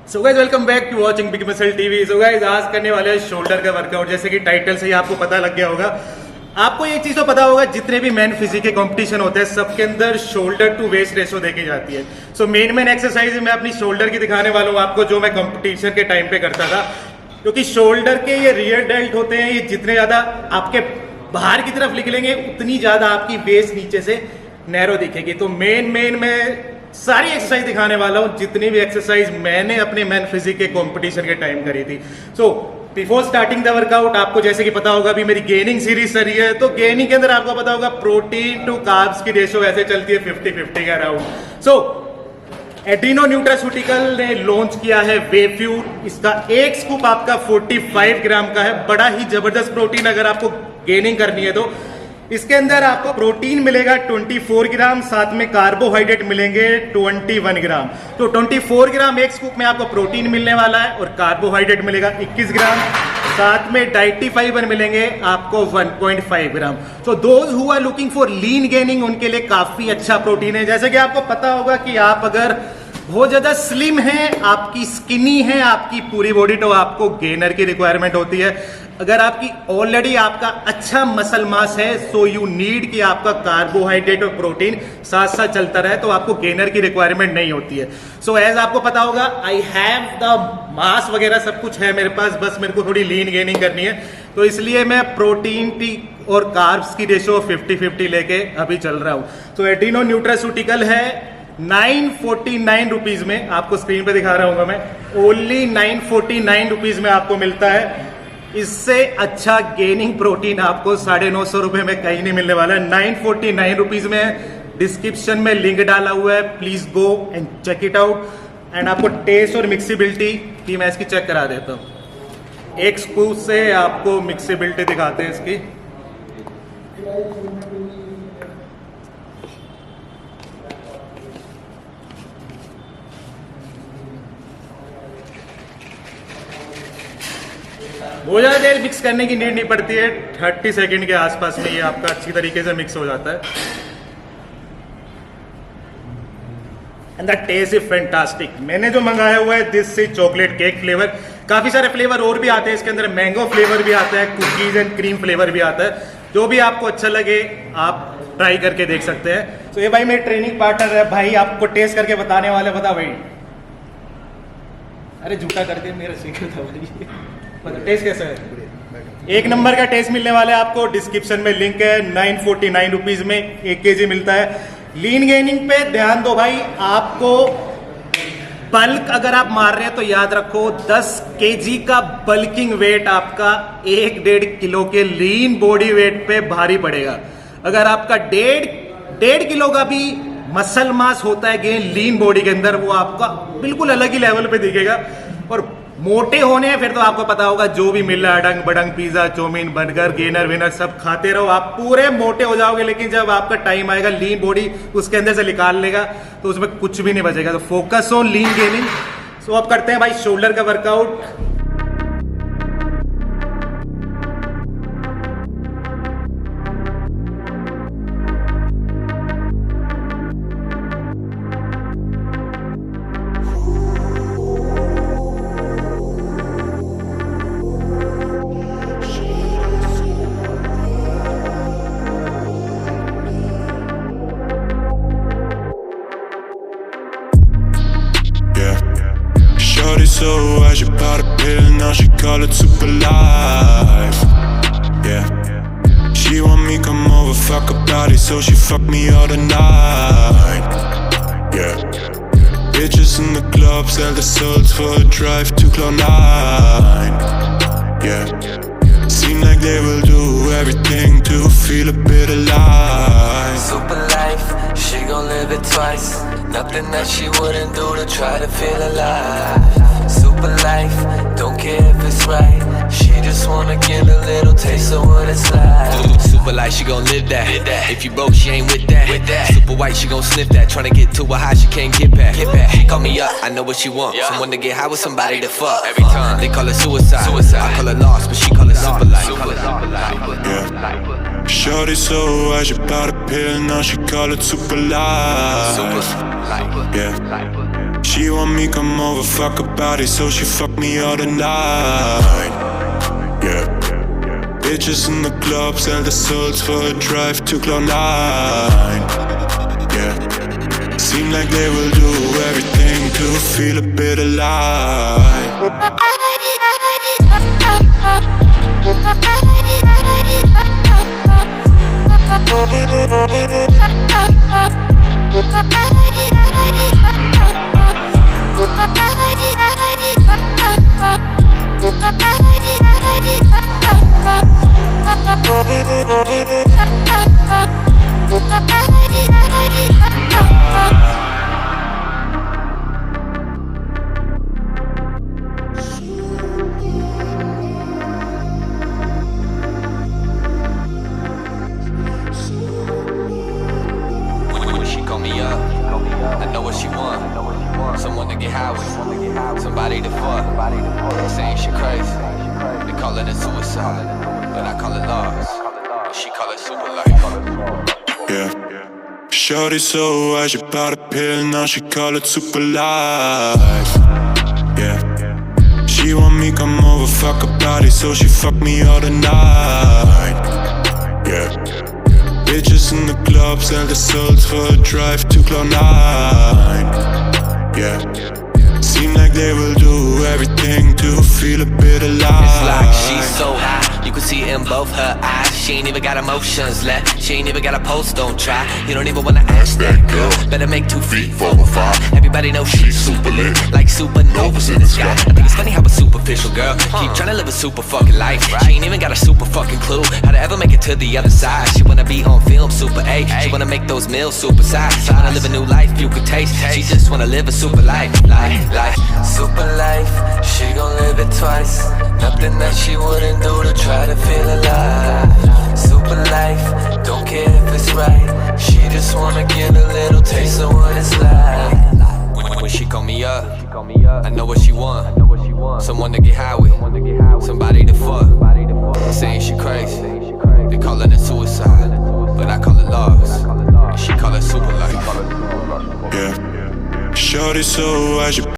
So guys welcome back to watching big muscle TV. So guys आज करने वाले हैं शोल्डर का वर्कआउट। जैसे कि टाइटल से ही आपको पता लग गया होगा, आपको ये चीज तो पता होगा, जितने भी मैन फिजिक के कंपटीशन होते हैं सबके अंदर शोल्डर टू वेस्ट रेशो देखी जाती है। सो मेन एक्सरसाइज मैं अपनी शोल्डर की दिखाने वाला हूँ आपको, जो मैं कंपटीशन के टाइम पे करता था। क्योंकि शोल्डर के ये रियर डेल्ट होते हैं, ये जितने ज्यादा आपके बाहर की तरफ निकलेंगे उतनी ज्यादा आपकी बेस नीचे से नैरो दिखेगी। तो मेन मैं सारी एक्सरसाइज दिखाने वाला हूं, जितनी भी एक्सरसाइज मैंने अपने मैन फिजिक के कंपटीशन के टाइम करी थी। So before starting the workout आपको जैसे कि पता होगा, अभी मेरी गेनिंग सीरीज चल रही है। तो गेनिंग के अंदर आपको पता होगा प्रोटीन टू कार्ब्स की रेशो ऐसे चलती है 50-50 का अराउंड। सो एड्रीनो न्यूट्रास्यूटिकल ने लॉन्च किया है वेफ्यूल। इसका एक स्कूप आपका 45 ग्राम का है। बड़ा ही जबरदस्त प्रोटीन अगर आपको गेनिंग करनी है तो इसके अंदर आपको प्रोटीन मिलेगा 24 ग्राम, साथ में कार्बोहाइड्रेट मिलेंगे 21 ग्राम। तो 24 ग्राम एक स्कूप में आपको प्रोटीन मिलने वाला है और कार्बोहाइड्रेट मिलेगा 21 ग्राम, साथ में डाइटरी फाइबर मिलेंगे आपको 1.5 ग्राम। तो those who are looking for lean gaining उनके लिए काफी अच्छा प्रोटीन है। जैसे कि आपको पता होगा कि आप अगर बहुत ज्यादा स्लिम है, आपकी स्किनी है, आपकी पूरी बॉडी, तो आपको गेनर की रिक्वायरमेंट होती है। अगर आपकी ऑलरेडी आपका अच्छा मसल मास है, सो यू नीड कि आपका कार्बोहाइड्रेट और प्रोटीन साथ साथ चलता रहे, तो आपको गेनर की रिक्वायरमेंट नहीं होती है। सो एज आपको पता होगा, आई हैव द मास वगैरह सब कुछ है मेरे पास, बस मेरे को थोड़ी लीन गेनिंग करनी है। तो इसलिए मैं प्रोटीन टी और कार्ब्स की रेशो 50-50 लेके अभी चल रहा हूँ। तो एड्रीनो न्यूट्रास्यूटिकल है 949 रुपीज में, आपको स्क्रीन पे दिखा रहा हूँ मैं, ओनली 949 रुपीज में आपको मिलता है। इससे अच्छा गेनिंग प्रोटीन आपको 950 रुपए में कहीं नहीं मिलने वाला है। 949 रुपीज में डिस्क्रिप्शन में लिंक डाला हुआ है, please go and check it out. And आपको टेस्ट और मिक्सिबिलिटी की मैं इसकी चेक करा देता हूँ। एक स्कूप से आपको मिक्सिबिलिटी दिखाते हैं इसकी। बहुत ज़्यादा देर मिक्स करने की नीड नहीं पड़ती है, 30 सेकंड के आसपास में ये आपका अच्छी तरीके से मिक्स हो जाता है। And the taste is fantastic. मैंने जो मंगाया हुआ है this is chocolate cake flavour. काफ़ी सारे फ्लेवर और भी आते हैं इसके अंदर, मैंगो फ्लेवर भी आता है, कुकीज एंड क्रीम फ्लेवर भी आता है। जो भी आपको अच्छा लगे आप ट्राई करके देख सकते हैं। तो ये भाई मेरे ट्रेनिंग पार्टनर है, भाई आपको टेस्ट करके बताने वाले। बता भाई, अरे झूठा करके मेरा सीक्रेट था भाई, टेस्ट कैसा है? एक नंबर का टेस्ट मिलने वाला है आपको। डिस्क्रिप्शन में लिंक है। 949 रुपीज में 1 kg मिलता है। लीन गेनिंग पे ध्यान दो भाई, आपको बल्क अगर आप मार रहे हैं तो याद रखो 10 kg का बल्किंग वेट आपका 1-1.5 किलो के लीन बॉडी वेट पे भारी पड़ेगा। अगर आपका 1.5 किलो का भी मसल मास होता है गेन लीन बॉडी के अंदर, वो आपका बिल्कुल अलग ही लेवल पे दिखेगा। और मोटे होने हैं फिर तो आपको पता होगा, जो भी मिल रहा है अडंग बडंग pizza chow mein burger gainer winner सब खाते रहो, आप पूरे मोटे हो जाओगे। लेकिन जब आपका टाइम आएगा लीन बॉडी उसके अंदर से निकाल लेगा तो उसमें कुछ भी नहीं बचेगा। तो फोकस ऑन लीन गेनिंग। सो अब करते हैं भाई शोल्डर का workout. So I should bought a pill, now she call it super life. Yeah, she want me come over, fuck her body, so she fuck me all the night. Yeah, bitches in the club sell the souls for a drive to Cloud9. Yeah, seem like they will do everything to feel a bit alive. Super life, she gon' live it twice. Nothing that she wouldn't do to try to feel alive. Super life, don't care if it's right. She just wanna get a little taste of what it's like. Super life, she gon' live that. If you broke, she ain't with that. Super white, she gon' sniff that. Tryna get to a high, she can't get back. Call me up, I know what she want. Someone to get high with, somebody to fuck. Every time they call it suicide. I call it lost, but she call it super life. Yeah, shorty so I should bought a pill, now she call it super life. Yeah. She want me come over, fuck her body, so she fuck me all the night. Yeah. Bitches in the club sell the souls for a drive to Cloud9. Yeah. Seem like they will do everything to feel a bit alive. When she call me up, I know what she want. Someone to get high with, somebody to fuck. Saying she crazy, they call it a suicide, but I call it loss. She call it super life. Yeah. Shorty so high, she bought a pill, now she call it super life. Yeah. She want me come over, fuck her body, so she fuck me all the night. Yeah. Bitches in the club sell the souls for a drive to Cloud9. Yeah. Seem like they will do everything to feel a bit alive. It's like she's so high, you can see it in both her eyes. She ain't even got emotions left, she ain't even got a pulse, don't try. You don't even wanna ask that girl, better make 2 feet 4 or 5. Everybody knows she's super lit, like supernovas in the sky. I think it's funny how a superficial girl keep trying to live a super fucking life. She ain't even got a super fucking clue how to ever make it to the other side. She wanna be on film super A, she wanna make those meals super size. She wanna live a new life you could taste, she just wanna live a super life. Super life, she gon' live it twice. Nothing that she wouldn't do to try to feel alive. Super life, don't care if it's right. She just wanna get a little taste of what it's like. When she call me up, I know what she want. Someone to get high with, somebody to fuck. Saying she crazy, they call it a suicide, but I call it loss. She call it super life. Yeah. Shorty so high, she